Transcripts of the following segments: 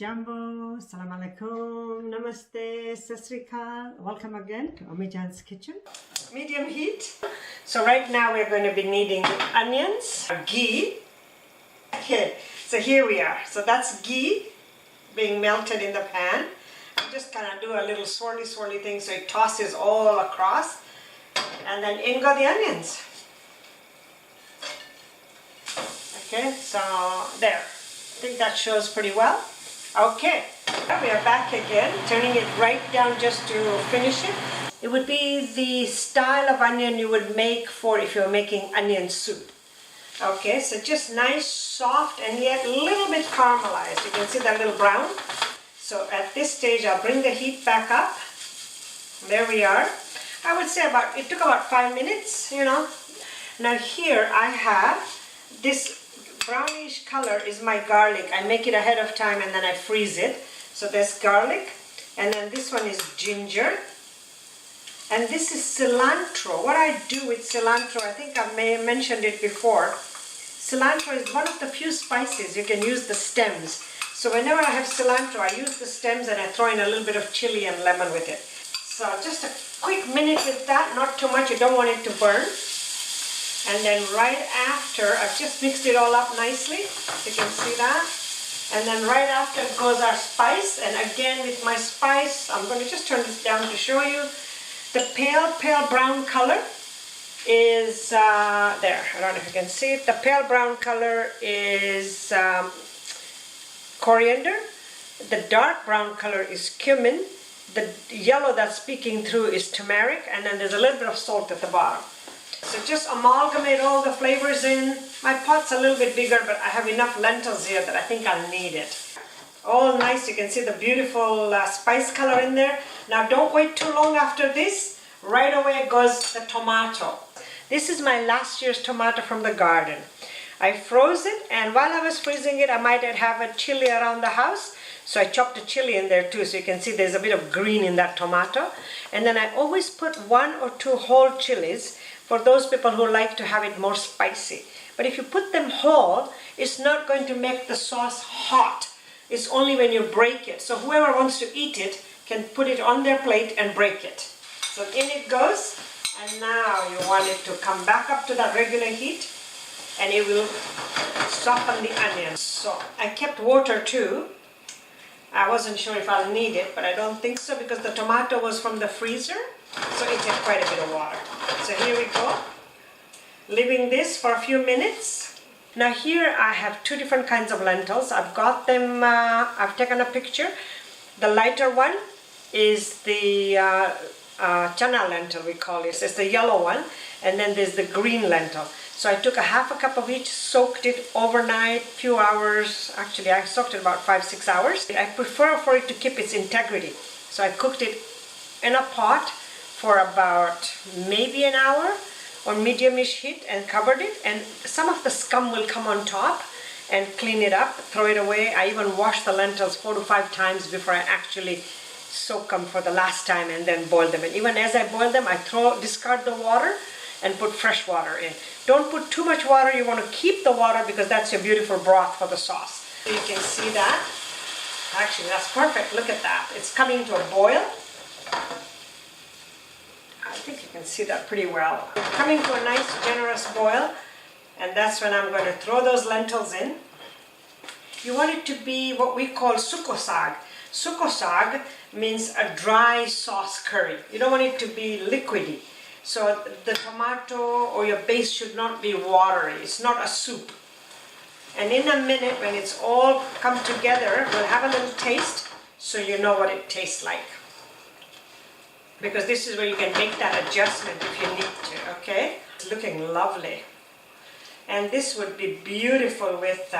Jambo, Salam Alaikum, Namaste, Sasrikal. Welcome again to Ammi Jaan's kitchen. Medium heat. So right now we're going to be needing onions, ghee. Okay, so here we are. So that's ghee being melted in the pan. I'm just kind of do a little swirly thing so it tosses all across. And then in go the onions. Okay, so there. I think that shows pretty well. Okay, we are back again, turning it right down just to finish it. It would be the style of onion you would make for if you're making onion soup. Okay, so just nice, soft, and yet a little bit caramelized. You can see that little brown. So at this stage, I'll bring the heat back up. There we are. I would say it took about 5 minutes, you know. Now here I have this brownish color is my garlic. I make it ahead of time and then I freeze it. So there's garlic, and then this one is ginger, and this is cilantro. What I do with cilantro, I think I may have mentioned it before. Cilantro is one of the few spices you can use the stems. So whenever I have cilantro, I use the stems and I throw in a little bit of chili and lemon with it. So just a quick minute with that, not too much, you don't want it to burn. And then right after, I've just mixed it all up nicely, you can see that. And then right after goes our spice, and again with my spice, I'm going to just turn this down to show you. The pale brown color is, there, I don't know if you can see it. The pale brown color is coriander. The dark brown color is cumin. The yellow that's peeking through is turmeric, and then there's a little bit of salt at the bottom. So just amalgamate all the flavors in. My pot's a little bit bigger, but I have enough lentils here that I think I'll need it. All nice, you can see the beautiful spice color in there. Now don't wait too long after this. Right away goes the tomato. This is my last year's tomato from the garden. I froze it, and while I was freezing it, I might have a chili around the house. So I chopped a chili in there too, so you can see there's a bit of green in that tomato. And then I always put 1 or 2 whole chilies for those people who like to have it more spicy. But if you put them whole, it's not going to make the sauce hot. It's only when you break it. So whoever wants to eat it can put it on their plate and break it. So in it goes, and now you want it to come back up to that regular heat, and it will soften the onions. So I kept water too. I wasn't sure if I'll need it, but I don't think so because the tomato was from the freezer, so it had quite a bit of water. So here we go, leaving this for a few minutes. Now here I have 2 different kinds of lentils. I've got them, I've taken a picture. The lighter one is the Chana lentil, we call it. It's the yellow one, and then there's the green lentil. So I took a half a cup of each, soaked it overnight, few hours. Actually, I soaked it about 5-6 hours. I prefer for it to keep its integrity. So I cooked it in a pot for about maybe an hour on medium-ish heat and covered it. And some of the scum will come on top, and clean it up, throw it away. I even wash the lentils 4 to 5 times before I actually soak them for the last time and then boil them. And even as I boil them, I discard the water and put fresh water in. Don't put too much water. You want to keep the water because that's your beautiful broth for the sauce. So you can see that. Actually, that's perfect. Look at that. It's coming to a boil. I think you can see that pretty well. It's coming to a nice, generous boil, and that's when I'm going to throw those lentils in. You want it to be what we call sukosag. Sukosag means a dry sauce curry. You don't want it to be liquidy. So the tomato or your base should not be watery. It's not a soup. And in a minute, when it's all come together, we'll have a little taste so you know what it tastes like. Because this is where you can make that adjustment if you need to, okay? It's looking lovely. And this would be beautiful with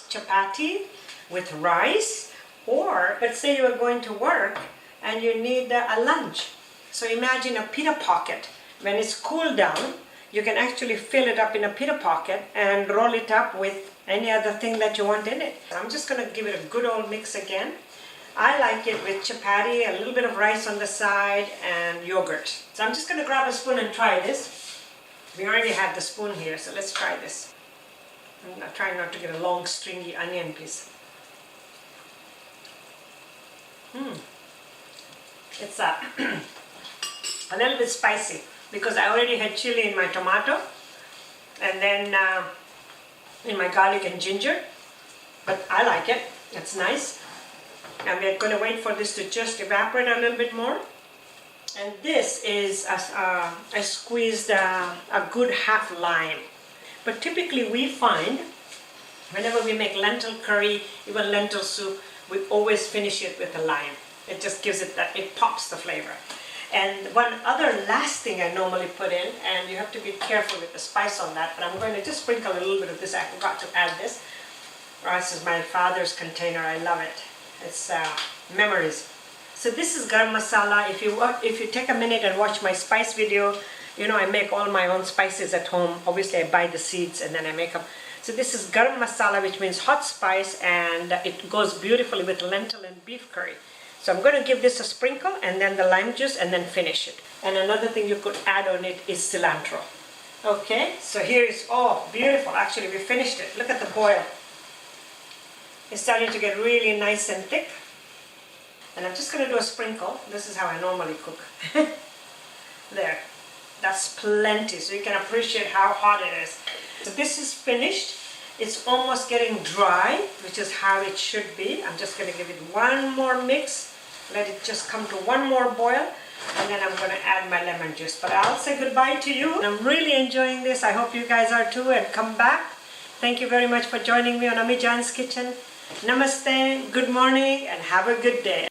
chapati, with rice, or let's say you are going to work and you need a lunch. So imagine a pita pocket. When it's cooled down, you can actually fill it up in a pita pocket and roll it up with any other thing that you want in it. I'm just going to give it a good old mix again. I like it with chapati, a little bit of rice on the side, and yogurt. So I'm just going to grab a spoon and try this. We already have the spoon here, so let's try this. I'm trying not to get a long stringy onion piece. It's a little bit spicy because I already had chili in my tomato and then in my garlic and ginger, but I like it. It's nice. And we're going to wait for this to just evaporate a little bit more. And this is, I squeezed a good half lime. But typically we find, whenever we make lentil curry, even lentil soup, we always finish it with a lime. It just gives it that, it pops the flavor. And one other last thing I normally put in, and you have to be careful with the spice on that, but I'm going to just sprinkle a little bit of this. I forgot to add this. This is my father's container. I love it. It's memories. So this is garam masala. If you take a minute and watch my spice video, you know I make all my own spices at home. Obviously I buy the seeds and then I make them. So this is garam masala, which means hot spice, and it goes beautifully with lentil and beef curry. So I'm going to give this a sprinkle and then the lime juice and then finish it. And another thing you could add on it is cilantro. Okay, so here is, oh, beautiful. Actually, we finished it. Look at the boil. It's starting to get really nice and thick. And I'm just going to do a sprinkle. This is how I normally cook. There. That's plenty, so you can appreciate how hot it is. So this is finished. It's almost getting dry, which is how it should be. I'm just going to give it one more mix. Let it just come to one more boil. And then I'm going to add my lemon juice. But I'll say goodbye to you. I'm really enjoying this. I hope you guys are too, and come back. Thank you very much for joining me on Ammi Jaan's Kitchen. Namaste, good morning, and have a good day.